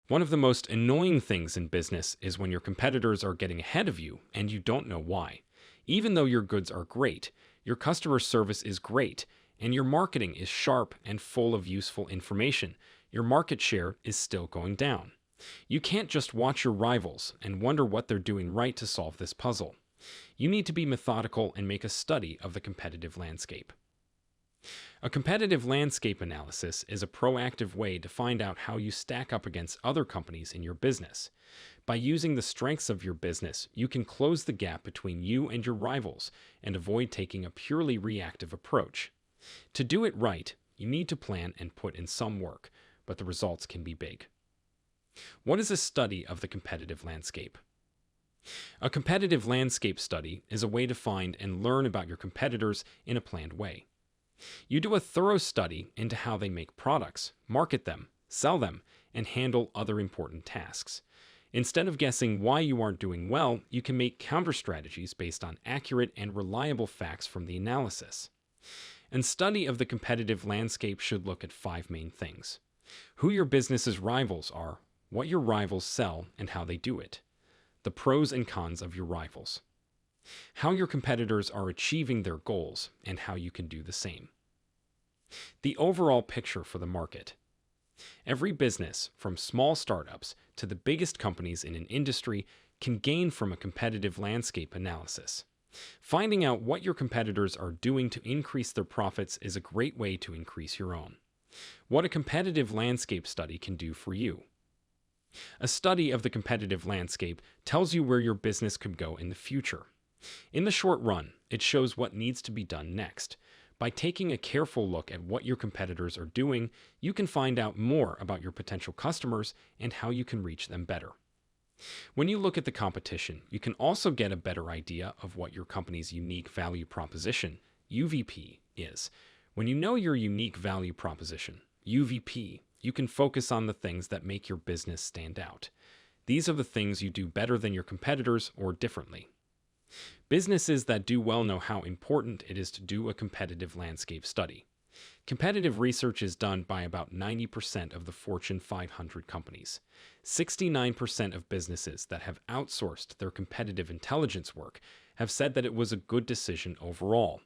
One of the most annoying things in business is when your competitors are getting ahead of you and you don't know why. Even though your goods are great, your customer service is great, and your marketing is sharp and full of useful information, your market share is still going down. You can't just watch your rivals and wonder what they're doing right to solve this puzzle. You need to be methodical and make a study of the competitive landscape. A competitive landscape analysis is a proactive way to find out how you stack up against other companies in your business. By using the strengths of your business, you can close the gap between you and your rivals and avoid taking a purely reactive approach. To do it right, you need to plan and put in some work, but the results can be big. What is a study of the competitive landscape? A competitive landscape study is a way to find and learn about your competitors in a planned way. You do a thorough study into how they make products, market them, sell them, and handle other important tasks. Instead of guessing why you aren't doing well, you can make counter strategies based on accurate and reliable facts from the analysis. A study of the competitive landscape should look at 5 main things: who your business's rivals are, what your rivals sell, and how they do it, the pros and cons of your rivals, how your competitors are achieving their goals, and how you can do the same. The overall picture for the market. Every business, from small startups to the biggest companies in an industry, can gain from a competitive landscape analysis. Finding out what your competitors are doing to increase their profits is a great way to increase your own. What a competitive landscape study can do for you. A study of the competitive landscape tells you where your business could go in the future. In the short run, it shows what needs to be done next. By taking a careful look at what your competitors are doing, you can find out more about your potential customers and how you can reach them better. When you look at the competition, you can also get a better idea of what your company's unique value proposition, UVP, is. When you know your unique value proposition, UVP, you can focus on the things that make your business stand out. These are the things you do better than your competitors or differently. Businesses that do well know how important it is to do a competitive landscape study. Competitive research is done by about 90% of the Fortune 500 companies. 69% of businesses that have outsourced their competitive intelligence work have said that it was a good decision overall.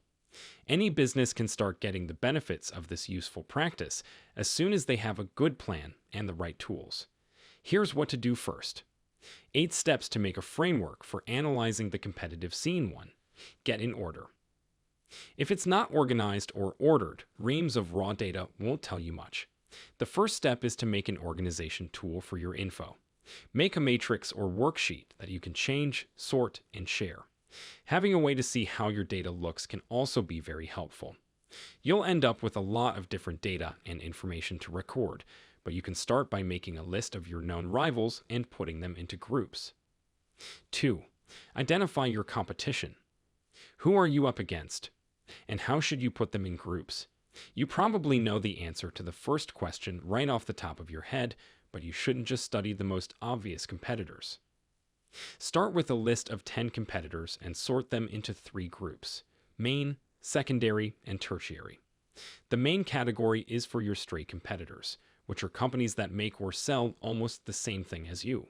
Any business can start getting the benefits of this useful practice as soon as they have a good plan and the right tools. Here's what to do first. 8 steps to make a framework for analyzing the competitive scene. 1. Get in order. If it's not organized or ordered, reams of raw data won't tell you much. The first step is to make an organization tool for your info. Make a matrix or worksheet that you can change, sort, and share. Having a way to see how your data looks can also be very helpful. You'll end up with a lot of different data and information to record, but you can start by making a list of your known rivals and putting them into groups. 2. Identify your competition. Who are you up against? And how should you put them in groups? You probably know the answer to the first question right off the top of your head, but you shouldn't just study the most obvious competitors. Start with a list of 10 competitors and sort them into 3 groups: main, secondary, and tertiary. The main category is for your straight competitors, which are companies that make or sell almost the same thing as you.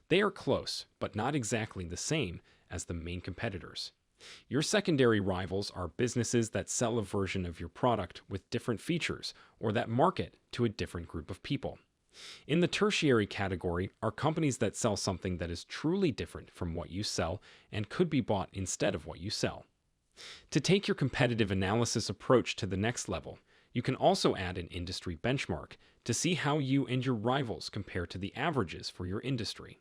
They are close, but not exactly the same as the main competitors. Your secondary rivals are businesses that sell a version of your product with different features or that market to a different group of people. In the tertiary category are companies that sell something that is truly different from what you sell and could be bought instead of what you sell. To take your competitive analysis approach to the next level, you can also add an industry benchmark to see how you and your rivals compare to the averages for your industry.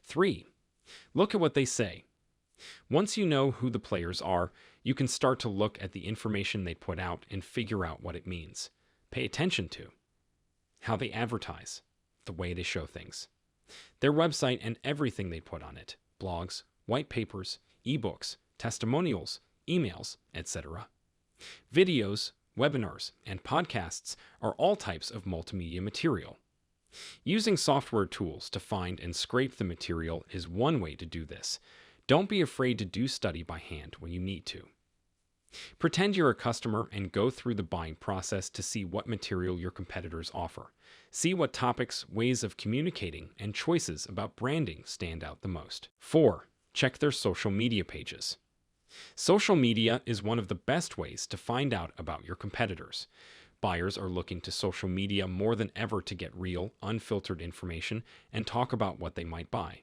3. Look at what they say. Once you know who the players are, you can start to look at the information they put out and figure out what it means. Pay attention to how they advertise, the way they show things, their website and everything they put on it, blogs, white papers, ebooks, testimonials, emails, etc. Videos, webinars, and podcasts are all types of multimedia material. Using software tools to find and scrape the material is one way to do this. Don't be afraid to do study by hand when you need to. Pretend you're a customer and go through the buying process to see what material your competitors offer. See what topics, ways of communicating, and choices about branding stand out the most. 4. Check their social media pages. Social media is one of the best ways to find out about your competitors. Buyers are looking to social media more than ever to get real, unfiltered information and talk about what they might buy.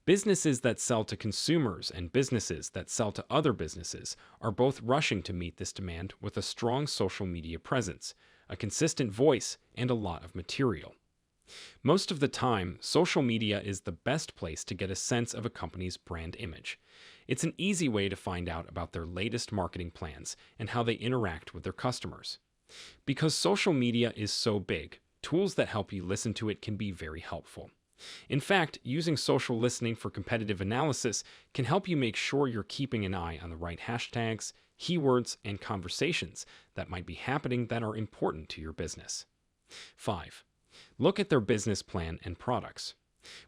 Businesses that sell to consumers and businesses that sell to other businesses are both rushing to meet this demand with a strong social media presence, a consistent voice, and a lot of material. Most of the time, social media is the best place to get a sense of a company's brand image. It's an easy way to find out about their latest marketing plans and how they interact with their customers. Because social media is so big, tools that help you listen to it can be very helpful. In fact, using social listening for competitive analysis can help you make sure you're keeping an eye on the right hashtags, keywords, and conversations that might be happening that are important to your business. 5. Look at their business plan and products.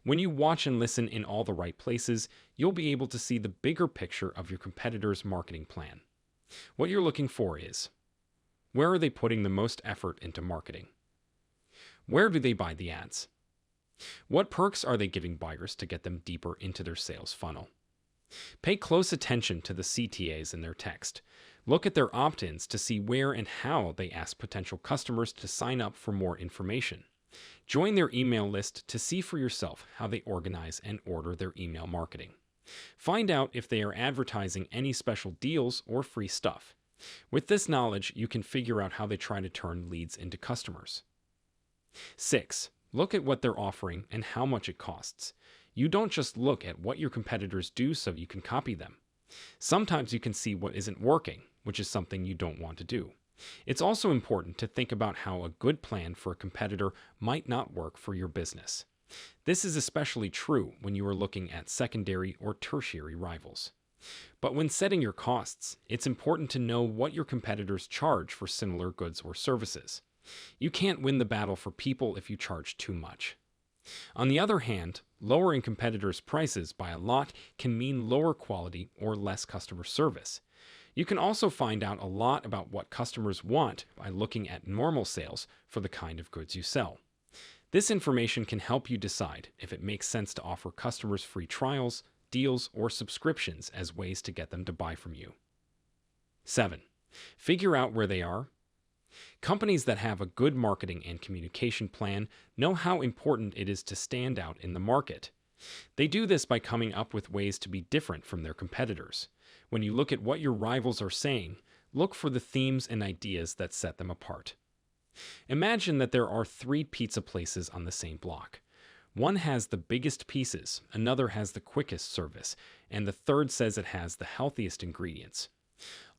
When you watch and listen in all the right places, you'll be able to see the bigger picture of your competitor's marketing plan. What you're looking for is: where are they putting the most effort into marketing? Where do they buy the ads? What perks are they giving buyers to get them deeper into their sales funnel? Pay close attention to the CTAs in their text. Look at their opt-ins to see where and how they ask potential customers to sign up for more information. Join their email list to see for yourself how they organize and order their email marketing. Find out if they are advertising any special deals or free stuff. With this knowledge, you can figure out how they try to turn leads into customers. 6. Look at what they're offering and how much it costs. You don't just look at what your competitors do so you can copy them. Sometimes you can see what isn't working, which is something you don't want to do. It's also important to think about how a good plan for a competitor might not work for your business. This is especially true when you are looking at secondary or tertiary rivals. But when setting your costs, it's important to know what your competitors charge for similar goods or services. You can't win the battle for people if you charge too much. On the other hand, lowering competitors' prices by a lot can mean lower quality or less customer service. You can also find out a lot about what customers want by looking at normal sales for the kind of goods you sell. This information can help you decide if it makes sense to offer customers free trials, deals, or subscriptions as ways to get them to buy from you. 7. Figure out where they are. Companies that have a good marketing and communication plan know how important it is to stand out in the market. They do this by coming up with ways to be different from their competitors. When you look at what your rivals are saying, look for the themes and ideas that set them apart. Imagine that there are 3 pizza places on the same block. One has the biggest pieces, another has the quickest service, and the third says it has the healthiest ingredients.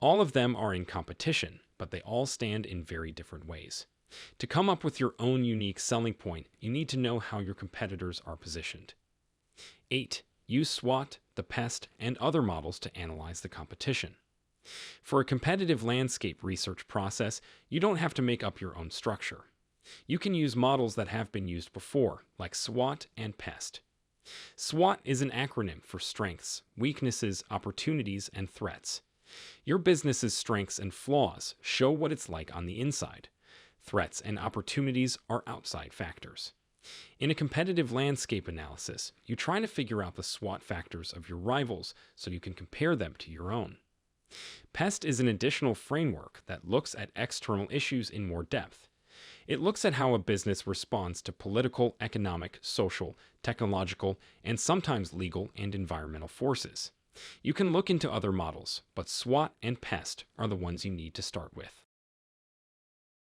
All of them are in competition, but they all stand in very different ways. To come up with your own unique selling point, you need to know how your competitors are positioned. 8. Use SWOT, the Pest, and other models to analyze the competition. For a competitive landscape research process, you don't have to make up your own structure. You can use models that have been used before, like SWOT and Pest. SWOT is an acronym for strengths, weaknesses, opportunities, and threats. Your business's strengths and flaws show what it's like on the inside. Threats and opportunities are outside factors. In a competitive landscape analysis, you try to figure out the SWOT factors of your rivals so you can compare them to your own. Pest is an additional framework that looks at external issues in more depth. It looks at how a business responds to political, economic, social, technological, and sometimes legal and environmental forces. You can look into other models, but SWOT and Pest are the ones you need to start with.